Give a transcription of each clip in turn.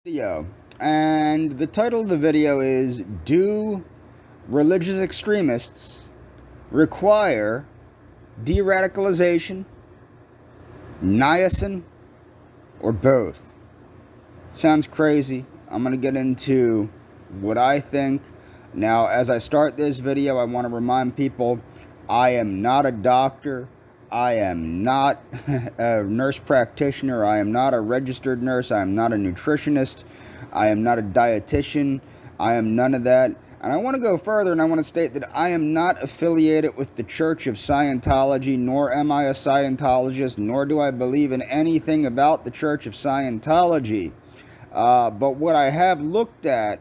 Video, and the title of the video is, do religious extremists require deradicalization, niacin, or both? Sounds crazy. I'm going to get into what I think. Now, as I start this video, I want to remind people I am not a doctor. I am not a nurse practitioner. I am not a registered nurse. I am not a nutritionist. I am not a dietitian. I am none of that. And I want to go further, and I want to state that I am not affiliated with the Church of Scientology, nor am I a Scientologist, nor do I believe in anything about the Church of Scientology. But what I have looked at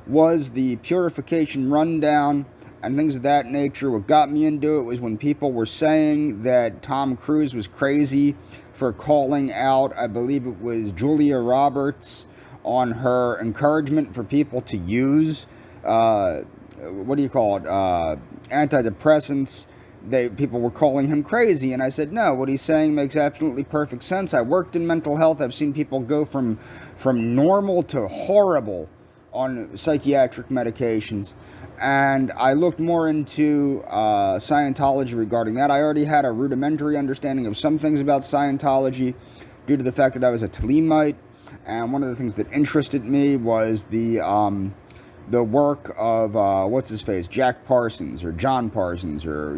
was the purification rundown and things of that nature. What got me into it was when people were saying that Tom Cruise was crazy for calling out, I believe it was Julia Roberts, on her encouragement for people to use, antidepressants. People were calling him crazy, and I said, no, what he's saying makes absolutely perfect sense. I worked in mental health. I've seen people go from normal to horrible on psychiatric medications. And I looked more into Scientology regarding that. I already had a rudimentary understanding of some things about Scientology due to the fact that I was a Talimite. And one of the things that interested me was the work of, Jack Parsons, or John Parsons, or,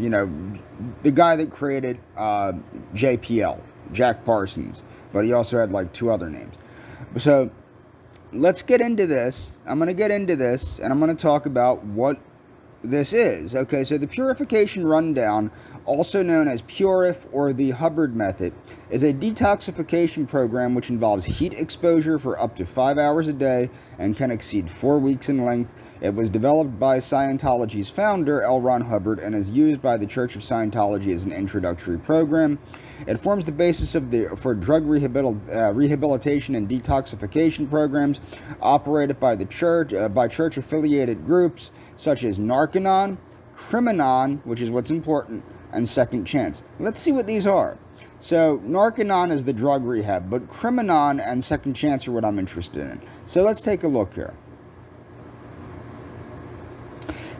the guy that created JPL, Jack Parsons. But he also had, two other names. So let's get into this. I'm going to get into this, and I'm going to talk about what this is. Okay, so the purification rundown, also known as Purif or the Hubbard method, is a detoxification program which involves heat exposure for up to 5 hours a day and can exceed 4 weeks in length. It was developed by Scientology's founder, L. Ron Hubbard, and is used by the Church of Scientology as an introductory program. It forms the basis for drug rehabilitation and detoxification programs operated by the church, by church-affiliated groups such as Narconon, Criminon, which is what's important, and Second Chance. Let's see what these are. So, Narconon is the drug rehab, but Criminon and Second Chance are what I'm interested in. So let's take a look here.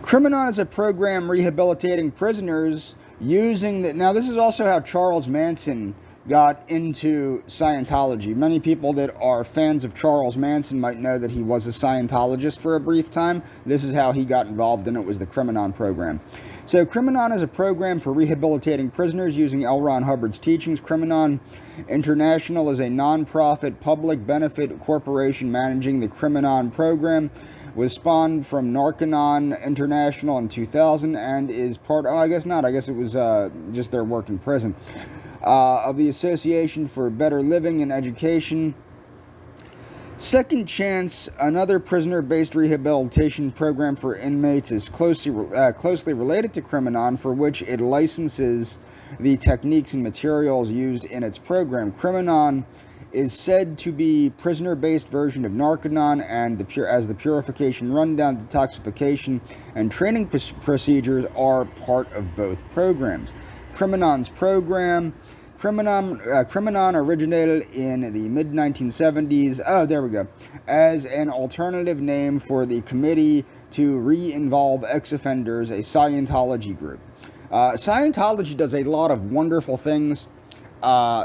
Criminon is a program rehabilitating prisoners using now this is also how Charles Manson got into Scientology. Many people that are fans of Charles Manson might know that he was a Scientologist for a brief time. This is how he got involved in it, was the Criminon program. So Criminon is a program for rehabilitating prisoners using L. Ron Hubbard's teachings. Criminon International is a non-profit public benefit corporation managing the Criminon program. Was spawned from Narconon International in 2000 and is part, I guess not, I guess it was just their work in prison, of the Association for Better Living and Education. Second Chance, another prisoner-based rehabilitation program for inmates, is closely related to Criminon, for which it licenses the techniques and materials used in its program. Criminon is said to be prisoner-based version of Narconon, and as the purification rundown, detoxification, and training procedures are part of both programs. Criminon's program. Criminon originated in the mid-1970s, as an alternative name for the Committee to Re-Involve Ex-Offenders, a Scientology group. Scientology does a lot of wonderful things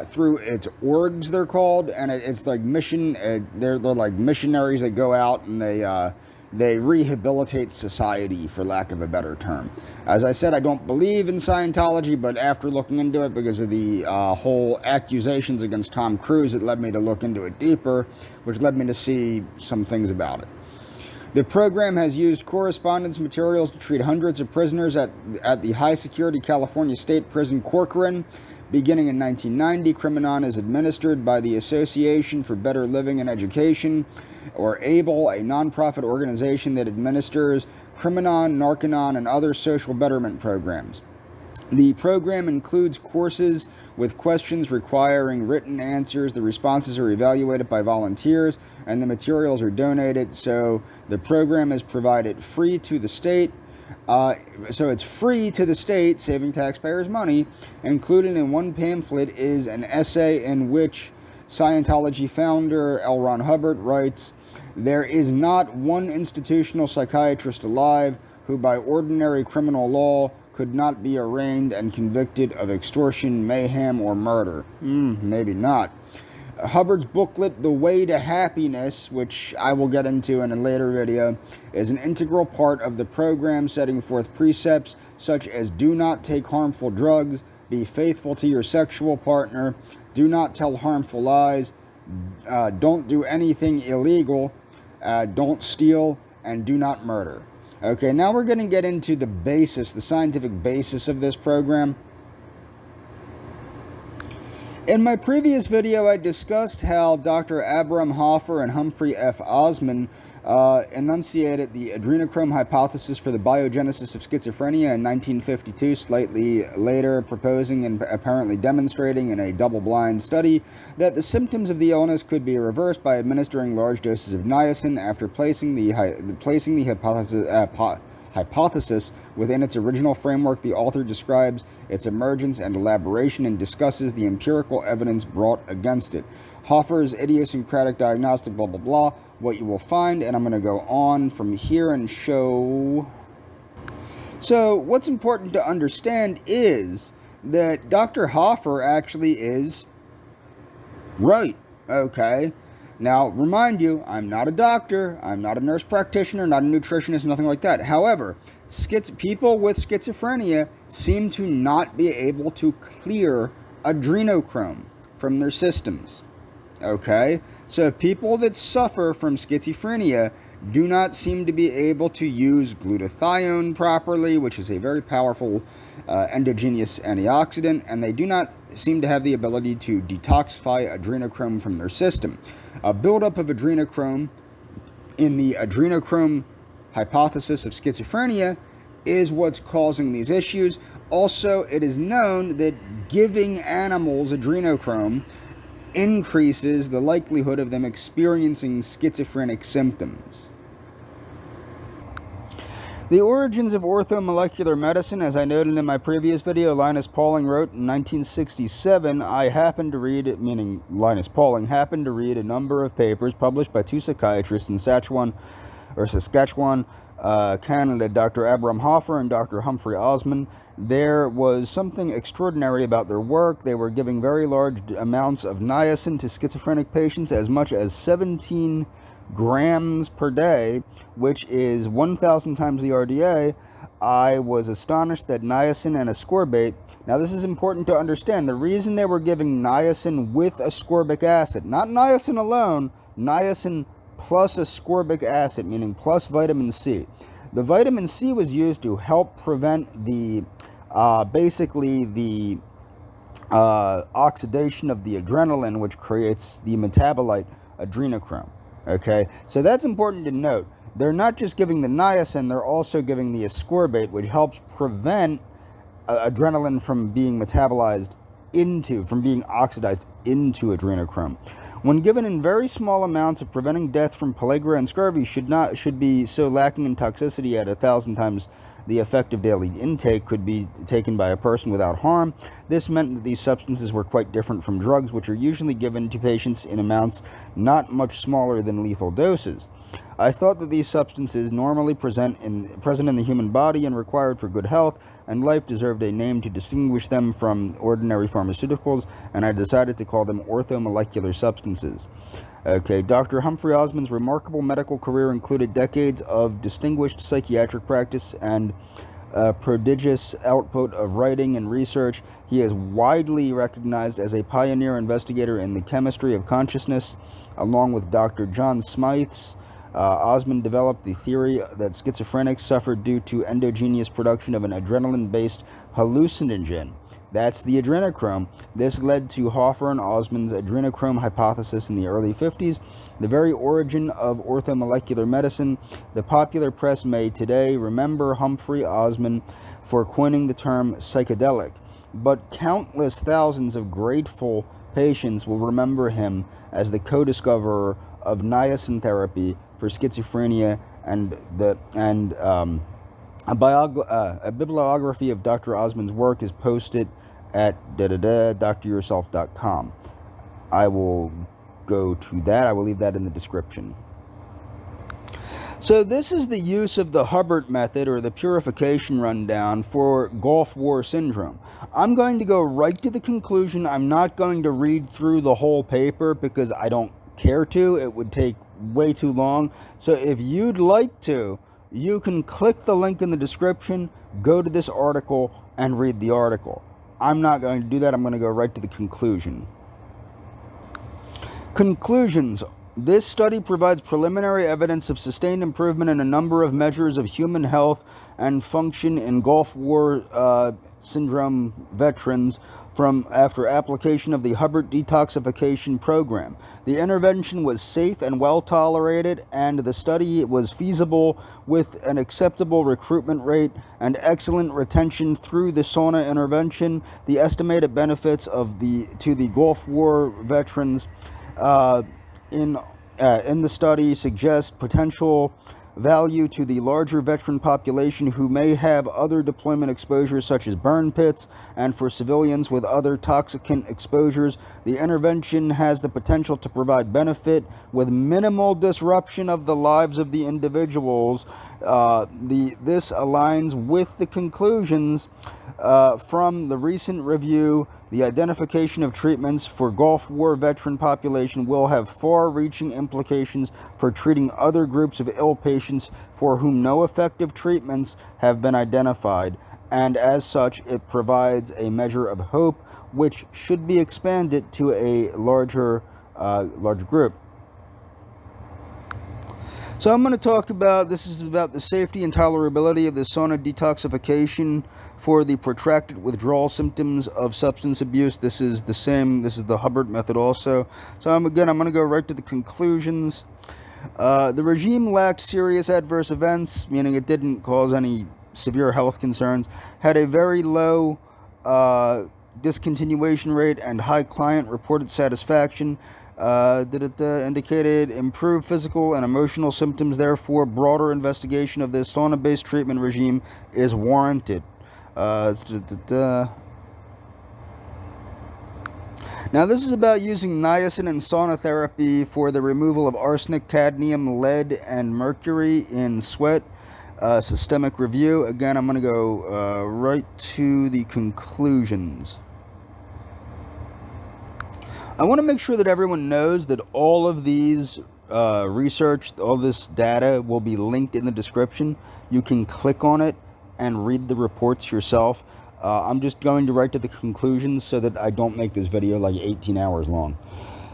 through its orgs, they're called, and it's like mission. They're like missionaries that go out and they rehabilitate society, for lack of a better term. As I said, I don't believe in Scientology, but after looking into it, because of the whole accusations against Tom Cruise, it led me to look into it deeper, which led me to see some things about it. The program has used correspondence materials to treat hundreds of prisoners at the high-security California State Prison Corcoran. Beginning in 1990, Criminon is administered by the Association for Better Living and Education, or ABLE, a nonprofit organization that administers Criminon, Narconon, and other social betterment programs. The program includes courses with questions requiring written answers. The responses are evaluated by volunteers, and the materials are donated, so the program is provided free to the state. So it's free to the state, saving taxpayers money. Included in one pamphlet is an essay in which Scientology founder L. Ron Hubbard writes, "There is not one institutional psychiatrist alive who by ordinary criminal law could not be arraigned and convicted of extortion, mayhem, or murder." Maybe not. Hubbard's booklet, The Way to Happiness, which I will get into in a later video, is an integral part of the program, setting forth precepts such as do not take harmful drugs, be faithful to your sexual partner, do not tell harmful lies, don't do anything illegal, don't steal, and do not murder. Okay, now we're going to get into the basis, the scientific basis of this program. In my previous video, I discussed how Dr. Abraham Hoffer and Humphrey F. Osmond enunciated the adrenochrome hypothesis for the biogenesis of schizophrenia in 1952, slightly later proposing and apparently demonstrating in a double-blind study that the symptoms of the illness could be reversed by administering large doses of niacin after placing the hypothesis within its original framework. The author describes its emergence and elaboration and discusses the empirical evidence brought against it. Hoffer's idiosyncratic diagnostic, blah, blah, blah, what you will find, and I'm going to go on from here and show. So what's important to understand is that Dr. Hoffer actually is right, okay? Now, remind you, I'm not a doctor, I'm not a nurse practitioner, not a nutritionist, nothing like that. However, people with schizophrenia seem to not be able to clear adrenochrome from their systems. Okay? So people that suffer from schizophrenia do not seem to be able to use glutathione properly, which is a very powerful endogenous antioxidant, and they do not seem to have the ability to detoxify adrenochrome from their system. A buildup of adrenochrome in the adrenochrome hypothesis of schizophrenia is what's causing these issues. Also, it is known that giving animals adrenochrome increases the likelihood of them experiencing schizophrenic symptoms. The origins of orthomolecular medicine, as I noted in my previous video, Linus Pauling wrote in 1967. Linus Pauling happened to read a number of papers published by two psychiatrists in Saskatchewan, Canada, Dr. Abraham Hoffer and Dr. Humphrey Osmond. There was something extraordinary about their work. They were giving very large amounts of niacin to schizophrenic patients, as much as 17 grams per day, which is 1,000 times the RDA. I was astonished that niacin and ascorbate. Now, this is important to understand. The reason they were giving niacin with ascorbic acid, not niacin alone, niacin plus ascorbic acid, meaning plus vitamin C. The vitamin C was used to help prevent the oxidation of the adrenaline, which creates the metabolite adrenochrome. Okay, so that's important to note. They're not just giving the niacin, they're also giving the ascorbate, which helps prevent adrenaline from being oxidized into adrenochrome. When given in very small amounts, of preventing death from pellagra and scurvy should be so lacking in toxicity at 1,000 times the effective daily intake could be taken by a person without harm. This meant that these substances were quite different from drugs, which are usually given to patients in amounts not much smaller than lethal doses. I thought that these substances, normally present in the human body and required for good health and life, deserved a name to distinguish them from ordinary pharmaceuticals, and I decided to call them orthomolecular substances. Okay, Dr. Humphrey Osmond's remarkable medical career included decades of distinguished psychiatric practice and prodigious output of writing and research. He is widely recognized as a pioneer investigator in the chemistry of consciousness. Along with Dr. John Smythes, Osmond developed the theory that schizophrenics suffered due to endogenous production of an adrenaline-based hallucinogen. That's the adrenochrome. This led to Hoffer and Osmond's adrenochrome hypothesis in the early 50s, the very origin of orthomolecular medicine. The popular press may today remember Humphrey Osmond for coining the term psychedelic, but countless thousands of grateful patients will remember him as the co-discoverer of niacin therapy for schizophrenia, and a bibliography of Dr. Osmond's work is posted at dryourself.com. I will go to that. I will leave that in the description. So this is the use of the Hubbard method, or the purification rundown, for Gulf War syndrome. I'm going to go right to the conclusion. I'm not going to read through the whole paper because I don't care to. It would take way too long. So if you'd like to, you can click the link in the description, go to this article, and read the article. I'm not going to do that. I'm going to go right to the conclusion. Conclusions. This study provides preliminary evidence of sustained improvement in a number of measures of human health and function in Gulf War syndrome veterans from after application of the Hubbard detoxification program. The intervention was safe and well tolerated, and the study was feasible with an acceptable recruitment rate and excellent retention through the sauna intervention. The estimated benefits to the Gulf War veterans in the study suggest potential value to the larger veteran population who may have other deployment exposures such as burn pits, and for civilians with other toxicant exposures. The intervention has the potential to provide benefit with minimal disruption of the lives of the individuals. This aligns with the conclusions from the recent review. The identification of treatments for Gulf War veteran population will have far-reaching implications for treating other groups of ill patients for whom no effective treatments have been identified, and as such, it provides a measure of hope which should be expanded to a larger group. So I'm going to talk about, this is about the safety and tolerability of the sauna detoxification for the protracted withdrawal symptoms of substance abuse. This is the Hubbard method also. So I'm going to go right to the conclusions. The regime lacked serious adverse events, meaning it didn't cause any severe health concerns, had a very low discontinuation rate and high client reported satisfaction. Indicated improved physical and emotional symptoms. Therefore, broader investigation of this sauna-based treatment regime is warranted. Now, this is about using niacin in sauna therapy for the removal of arsenic, cadmium, lead, and mercury in sweat. Systemic review. Again, I'm going to go right to the conclusions. I want to make sure that everyone knows that all of these research, all this data will be linked in the description. You can click on it and read the reports yourself. I'm just going to write to the conclusions so that I don't make this video like 18 hours long.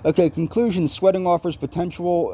Okay, conclusions. Sweating offers potential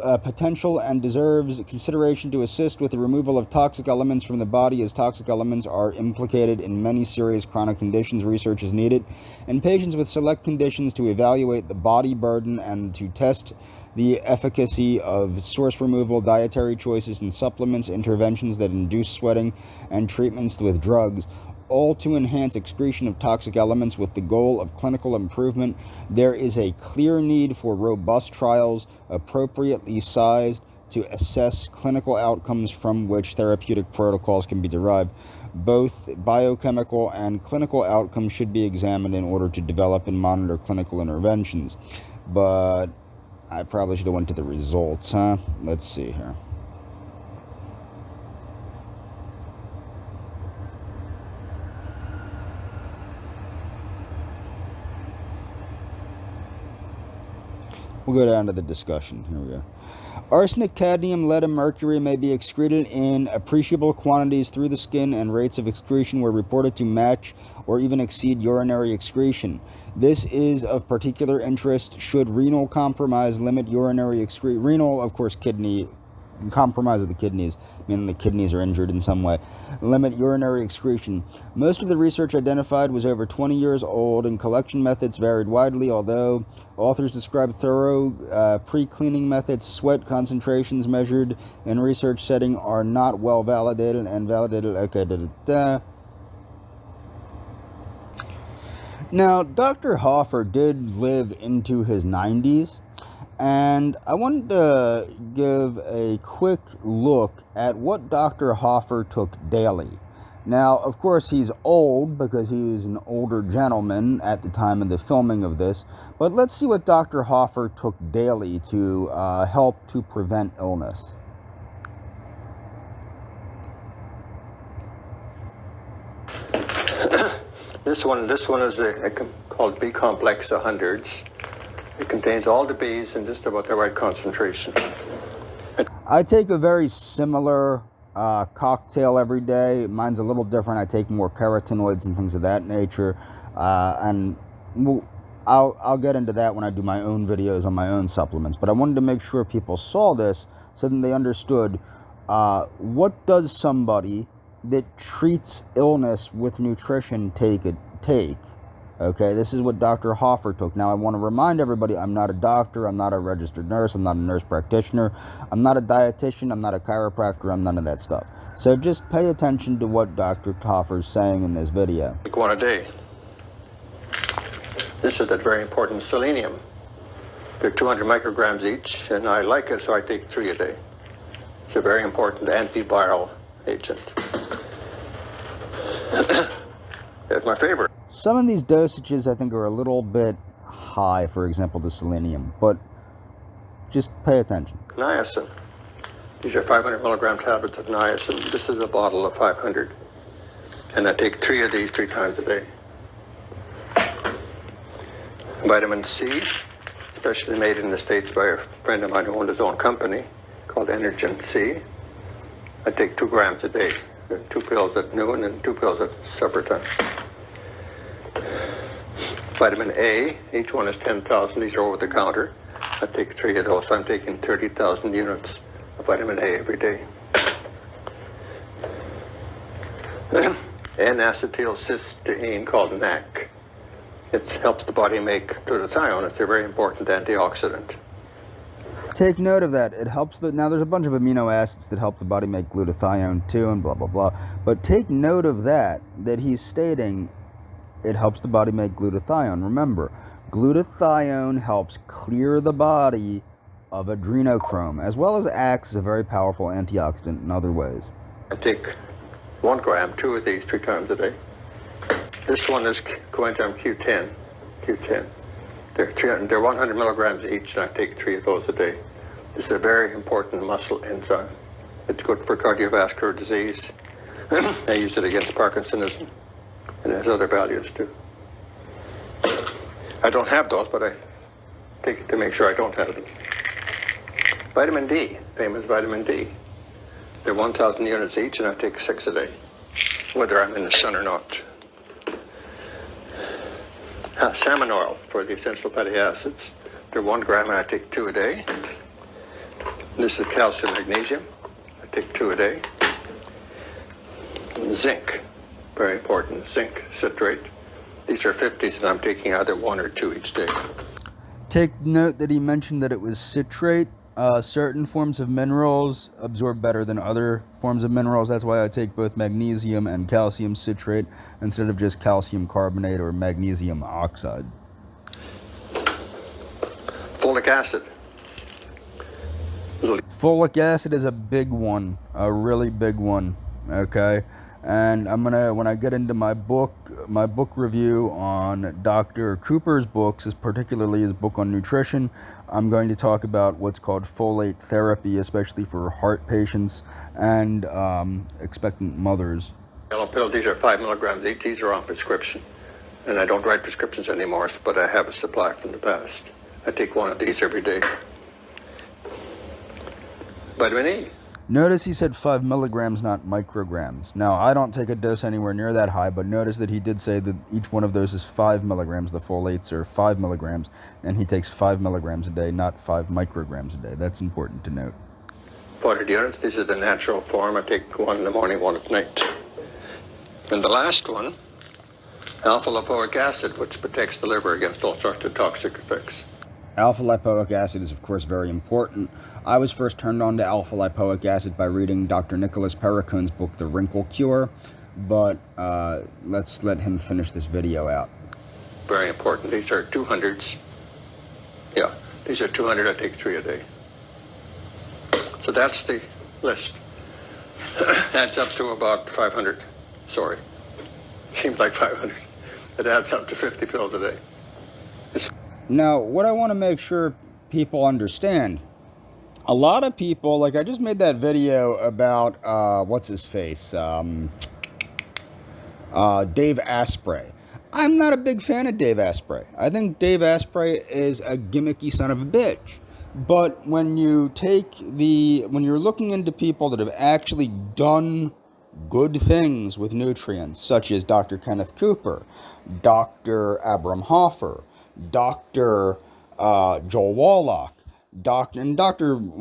and deserves consideration to assist with the removal of toxic elements from the body, as toxic elements are implicated in many serious chronic conditions. Research is needed in patients with select conditions to evaluate the body burden and to test the efficacy of source removal, dietary choices, and supplements, interventions that induce sweating, and treatments with drugs, all to enhance excretion of toxic elements with the goal of clinical improvement. There is a clear need for robust trials appropriately sized to assess clinical outcomes from which therapeutic protocols can be derived. Both biochemical and clinical outcomes should be examined in order to develop and monitor clinical interventions. But I probably should have went to the results, huh? Let's see here. We'll go down to the discussion. Here we go. Arsenic, cadmium, lead, and mercury may be excreted in appreciable quantities through the skin, and rates of excretion were reported to match or even exceed urinary excretion. This is of particular interest should renal compromise limit urinary excretion. Renal, of course, kidney compromise of the kidneys, meaning the kidneys are injured in some way. Limit urinary excretion. Most of the research identified was over 20 years old, and collection methods varied widely, although authors described thorough pre-cleaning methods. Sweat concentrations measured in research setting are not well validated and validated. Okay, Now, Dr. Hoffer did live into his 90s, and I wanted to give a quick look at what Dr. Hoffer took daily. Now, of course, he's old because he was an older gentleman at the time of the filming of this. But let's see what Dr. Hoffer took daily to help to prevent illness. This one is called B complex 100s. It contains all the B's in just about the right concentration. I take a very similar cocktail every day. Mine's a little different. I take more carotenoids and things of that nature, and I'll get into that when I do my own videos on my own supplements. But I wanted to make sure people saw this so that they understood what does somebody that treats illness with nutrition take. Okay, this is what Dr. Hoffer took. Now, I want to remind everybody, I'm not a doctor, I'm not a registered nurse, I'm not a nurse practitioner, I'm not a dietitian, I'm not a chiropractor, I'm none of that stuff. So just pay attention to what Dr. Hoffer is saying in this video. Take one a day. This is that very important selenium. They're 200 micrograms each, and I like it, so I take 3 a day. It's a very important antiviral agent. It's my favorite. Some of these dosages I think are a little bit high, for example, the selenium, but just pay attention. Niacin. These are 500 milligram tablets of niacin. This is a bottle of 500. And I take 3 of these 3 times a day. Vitamin C, especially made in the States by a friend of mine who owned his own company called Energen C. I take 2 grams a day. 2 pills at noon and 2 pills at supper time. Vitamin A, each one is 10,000. These are over the counter. I take 3 of those. I'm taking 30,000 units of vitamin A every day. N-acetylcysteine called NAC. It helps the body make glutathione. It's a very important antioxidant. Take note of that. It helps now there's a bunch of amino acids that help the body make glutathione too and blah, blah, blah. But take note of that he's stating it helps the body make glutathione. Remember, glutathione helps clear the body of adrenochrome, as well as acts as a very powerful antioxidant in other ways. I take 1 gram, 2 of these 3 times a day. This one is coenzyme Q10. They're 100 milligrams each, and I take 3 of those a day. It's a very important muscle enzyme. It's good for cardiovascular disease. I use it against Parkinsonism, and it has other values too. I don't have those, but I take it to make sure I don't have them. Vitamin D, famous vitamin D. They're 1,000 units each, and I take 6 a day, whether I'm in the sun or not. Salmon oil for the essential fatty acids. They're 1 gram, and I take 2 a day. This is calcium magnesium. I take 2 a day. Zinc, very important. Zinc citrate. These are 50s, and I'm taking either 1 or 2 each day. Take note that he mentioned that it was citrate. Certain forms of minerals absorb better than other forms of minerals. That's why I take both magnesium and calcium citrate instead of just calcium carbonate or magnesium oxide. Folic acid. Folic acid is a big one, a really big one, okay? And when I get into my book review on Dr. Cooper's books, particularly his book on nutrition, I'm going to talk about what's called folate therapy, especially for heart patients and expectant mothers. Yellow pill, these are 5 milligrams each. These are on prescription. And I don't write prescriptions anymore, but I have a supply from the past. I take 1 of these every day. Vitamin E. Notice he said 5 milligrams, not micrograms. Now, I don't take a dose anywhere near that high, but notice that he did say that each one of those is 5 milligrams. The folates are 5 milligrams, and he takes 5 milligrams a day, not 5 micrograms a day. That's important to note. 400 units. This is the natural form. I take 1 in the morning, 1 at night. And the last one, alpha-lipoic acid, which protects the liver against all sorts of toxic effects. Alpha-lipoic acid is, of course, very important. I was first turned on to alpha-lipoic acid by reading Dr. Nicholas Perricone's book, The Wrinkle Cure, but let's let him finish this video out. Very important. These are 200s. Yeah, these are 200. I take 3 a day. So that's the list. Adds up to about 500. Sorry. Seems like 500. It adds up to 50 pills a day. Now, what I want to make sure people understand, a lot of people, like I just made that video about, what's his face? Dave Asprey. I'm not a big fan of Dave Asprey. I think Dave Asprey is a gimmicky son of a bitch. But when you're looking into people that have actually done good things with nutrients, such as Dr. Kenneth Cooper, Dr. Abram Hoffer, Dr. Joel Wallach, well,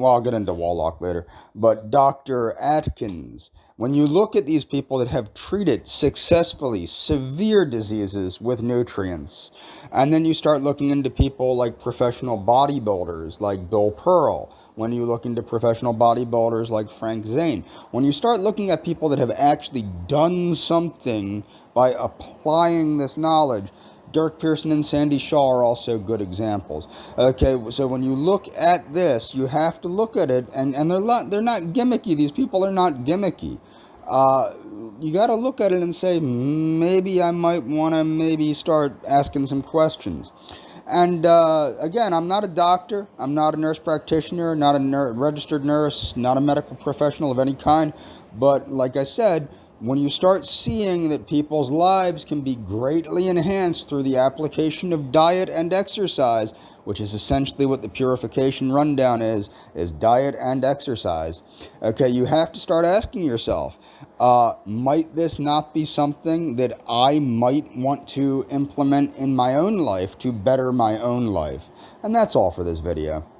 I'll get into Wallach later, but Dr. Atkins. When you look at these people that have treated successfully severe diseases with nutrients, and then you start looking into people like professional bodybuilders like Bill Pearl, when you look into professional bodybuilders like Frank Zane, when you start looking at people that have actually done something by applying this knowledge, Dirk Pearson and Sandy Shaw are also good examples. Okay, so when you look at this, you have to look at it, and they're not gimmicky. These people are not gimmicky. You got to look at it and say, maybe I might want to maybe start asking some questions. And again, I'm not a doctor. I'm not a nurse practitioner, not a registered nurse, not a medical professional of any kind. But like I said, when you start seeing that people's lives can be greatly enhanced through the application of diet and exercise, which is essentially what the purification rundown is diet and exercise. Okay, you have to start asking yourself, might this not be something that I might want to implement in my own life to better my own life? And that's all for this video.